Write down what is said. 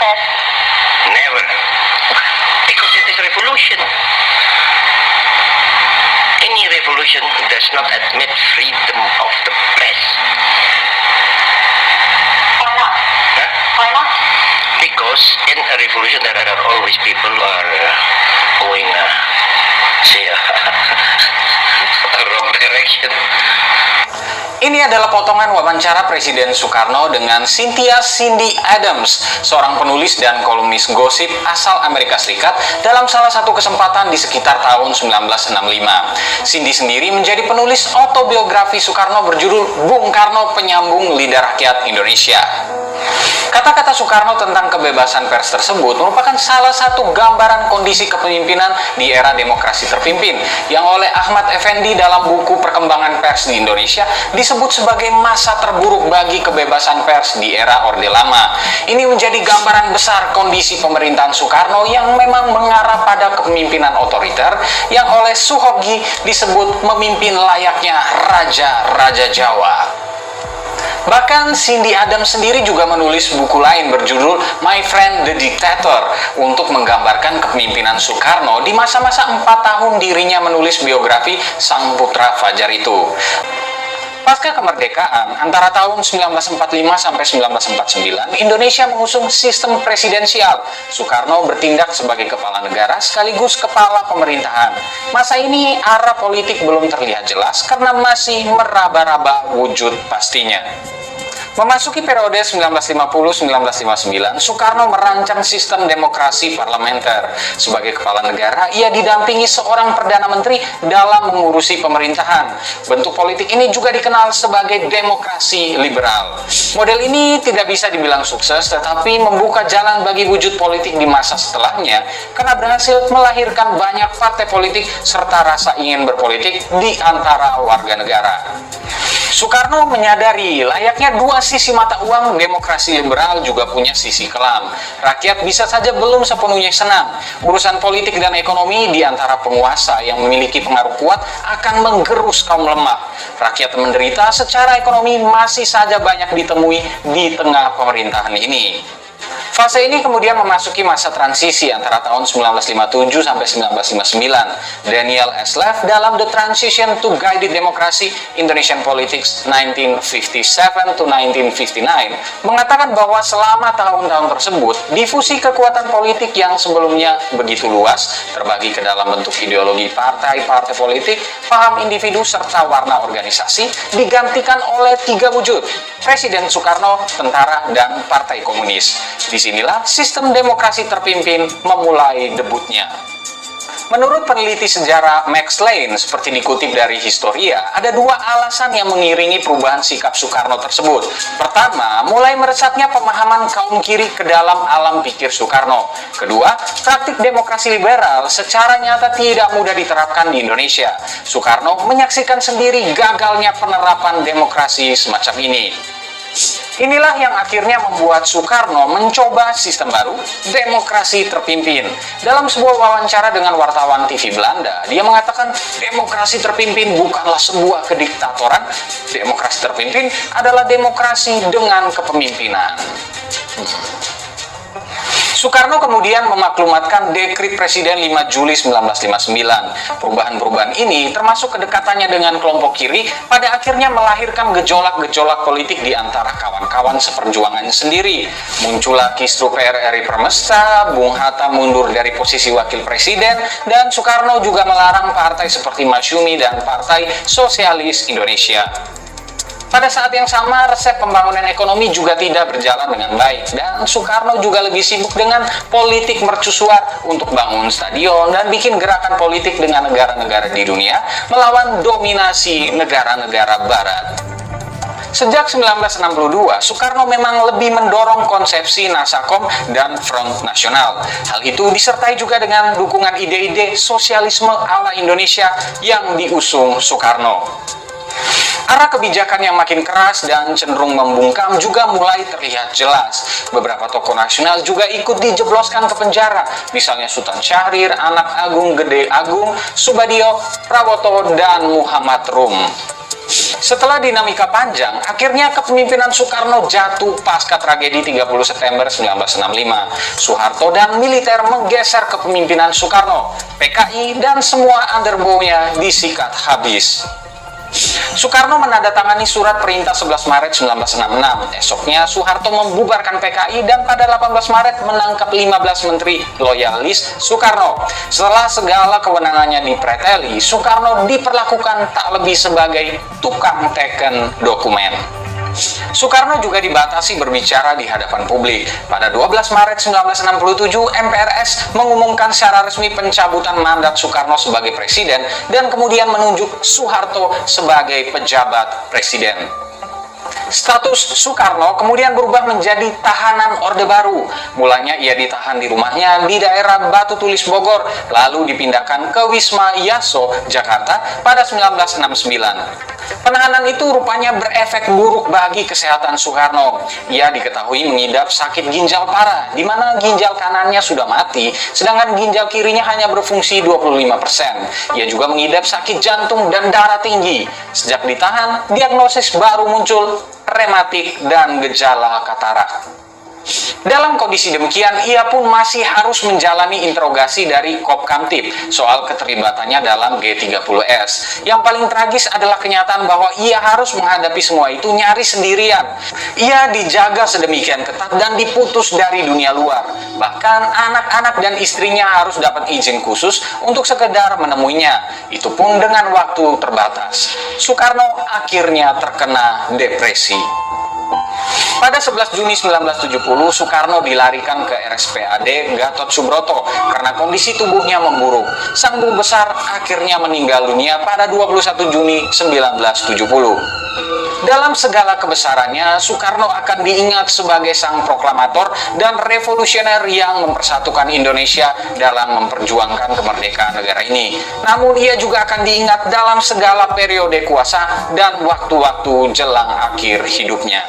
press? Never. Because it is revolution. Any revolution does not admit freedom of the press. Why not? Huh? Why not? Because in a revolution there are always people who are going say a wrong direction. Ini adalah potongan wawancara Presiden Soekarno dengan Cynthia Cindy Adams, seorang penulis dan kolumnis gosip asal Amerika Serikat dalam salah satu kesempatan di sekitar tahun 1965. Cindy sendiri menjadi penulis autobiografi Soekarno berjudul Bung Karno Penyambung Lidah Rakyat Indonesia. Kata-kata Soekarno tentang kebebasan pers tersebut merupakan salah satu gambaran kondisi kepemimpinan di era demokrasi terpimpin yang oleh Ahmad Effendi dalam buku Perkembangan Pers di Indonesia disebut sebagai masa terburuk bagi kebebasan pers di era Orde Lama. Ini menjadi gambaran besar kondisi pemerintahan Soekarno yang memang mengarah pada kepemimpinan otoriter yang oleh Soehogi disebut memimpin layaknya raja-raja Jawa. Bahkan Cindy Adams sendiri juga menulis buku lain berjudul My Friend the Dictator untuk menggambarkan kepemimpinan Soekarno di masa-masa 4 tahun dirinya menulis biografi sang putra Fajar itu. Pasca kemerdekaan, antara tahun 1945 sampai 1949, Indonesia mengusung sistem presidensial. Soekarno bertindak sebagai kepala negara sekaligus kepala pemerintahan. Masa ini arah politik belum terlihat jelas karena masih meraba-raba wujud pastinya. Memasuki periode 1950-1959, Soekarno merancang sistem demokrasi parlementer. Sebagai kepala negara, ia didampingi seorang Perdana Menteri dalam mengurusi pemerintahan. Bentuk politik ini juga dikenal sebagai demokrasi liberal. Model ini tidak bisa dibilang sukses, tetapi membuka jalan bagi wujud politik di masa setelahnya, karena berhasil melahirkan banyak partai politik serta rasa ingin berpolitik di antara warga negara. Soekarno menyadari layaknya dua sisi mata uang, demokrasi liberal juga punya sisi kelam. Rakyat bisa saja belum sepenuhnya senang. Urusan politik dan ekonomi di antara penguasa yang memiliki pengaruh kuat akan menggerus kaum lemah. Rakyat menderita secara ekonomi masih saja banyak ditemui di tengah pemerintahan ini. Fase ini kemudian memasuki masa transisi antara tahun 1957 sampai 1959. Daniel S. Leff dalam The Transition to Guided Democracy Indonesian Politics 1957 to 1959 mengatakan bahwa selama tahun-tahun tersebut, difusi kekuatan politik yang sebelumnya begitu luas, terbagi ke dalam bentuk ideologi partai-partai politik, paham individu, serta warna organisasi, digantikan oleh 3 wujud: Presiden Soekarno, tentara, dan Partai Komunis. Disinilah sistem demokrasi terpimpin memulai debutnya. Menurut peneliti sejarah Max Lane, seperti dikutip dari Historia, ada 2 alasan yang mengiringi perubahan sikap Soekarno tersebut. Pertama, mulai meresapnya pemahaman kaum kiri ke dalam alam pikir Soekarno. Kedua, praktik demokrasi liberal secara nyata tidak mudah diterapkan di Indonesia. Soekarno menyaksikan sendiri gagalnya penerapan demokrasi semacam ini. Inilah yang akhirnya membuat Soekarno mencoba sistem baru, demokrasi terpimpin. Dalam sebuah wawancara dengan wartawan TV Belanda, dia mengatakan demokrasi terpimpin bukanlah sebuah kediktatoran. Demokrasi terpimpin adalah demokrasi dengan kepemimpinan. Soekarno kemudian memaklumatkan Dekrit Presiden 5 Juli 1959. Perubahan-perubahan ini termasuk kedekatannya dengan kelompok kiri pada akhirnya melahirkan gejolak-gejolak politik di antara kawan-kawan seperjuangannya sendiri. Muncullah kisru PRRI Permesta, Bung Hatta mundur dari posisi wakil presiden, dan Soekarno juga melarang partai seperti Masyumi dan Partai Sosialis Indonesia. Pada saat yang sama, resep pembangunan ekonomi juga tidak berjalan dengan baik, dan Soekarno juga lebih sibuk dengan politik mercusuar untuk bangun stadion dan bikin gerakan politik dengan negara-negara di dunia melawan dominasi negara-negara barat. Sejak 1962, Soekarno memang lebih mendorong konsepsi Nasakom dan Front Nasional. Hal itu disertai juga dengan dukungan ide-ide sosialisme ala Indonesia yang diusung Soekarno. Arah kebijakan yang makin keras dan cenderung membungkam juga mulai terlihat jelas. Beberapa tokoh nasional juga ikut dijebloskan ke penjara, misalnya Sultan Syahrir, Anak Agung Gede Agung, Subadio, Prawoto, dan Muhammad Rum. Setelah dinamika panjang, akhirnya kepemimpinan Soekarno jatuh pasca tragedi 30 September 1965. Soeharto dan militer menggeser kepemimpinan Soekarno. PKI dan semua underbow-nya disikat habis. Soekarno menandatangani surat perintah 11 Maret 1966. Esoknya Soeharto membubarkan PKI dan pada 18 Maret menangkap 15 menteri loyalis Soekarno. Setelah segala kewenangannya dipreteli, Soekarno diperlakukan tak lebih sebagai tukang teken dokumen. Soekarno juga dibatasi berbicara di hadapan publik. Pada 12 Maret 1967, MPRS mengumumkan secara resmi pencabutan mandat Soekarno sebagai presiden dan kemudian menunjuk Soeharto sebagai pejabat presiden. Status Soekarno kemudian berubah menjadi tahanan Orde Baru. Mulanya ia ditahan di rumahnya di daerah Batu Tulis Bogor, lalu dipindahkan ke Wisma Yaso, Jakarta pada 1969. Penahanan itu rupanya berefek buruk bagi kesehatan Soekarno. Ia diketahui mengidap sakit ginjal parah, di mana ginjal kanannya sudah mati, sedangkan ginjal kirinya hanya berfungsi 25%. Ia juga mengidap sakit jantung dan darah tinggi. Sejak ditahan, diagnosis baru muncul, rematik dan gejala katarak. Dalam kondisi demikian, ia pun masih harus menjalani interogasi dari Kopkamtib soal keterlibatannya dalam G30S. Yang paling tragis adalah kenyataan bahwa ia harus menghadapi semua itu nyaris sendirian. Ia dijaga sedemikian ketat dan diputus dari dunia luar. Bahkan anak-anak dan istrinya harus dapat izin khusus untuk sekedar menemuinya. Itu pun dengan waktu terbatas. Soekarno akhirnya terkena depresi. Pada 11 Juni 1970, Soekarno dilarikan ke RSPAD Gatot Subroto karena kondisi tubuhnya memburuk. Sang guru besar akhirnya meninggal dunia pada 21 Juni 1970. Dalam segala kebesarannya, Soekarno akan diingat sebagai sang proklamator dan revolusioner yang mempersatukan Indonesia dalam memperjuangkan kemerdekaan negara ini. Namun ia juga akan diingat dalam segala periode kuasa dan waktu-waktu jelang akhir hidupnya.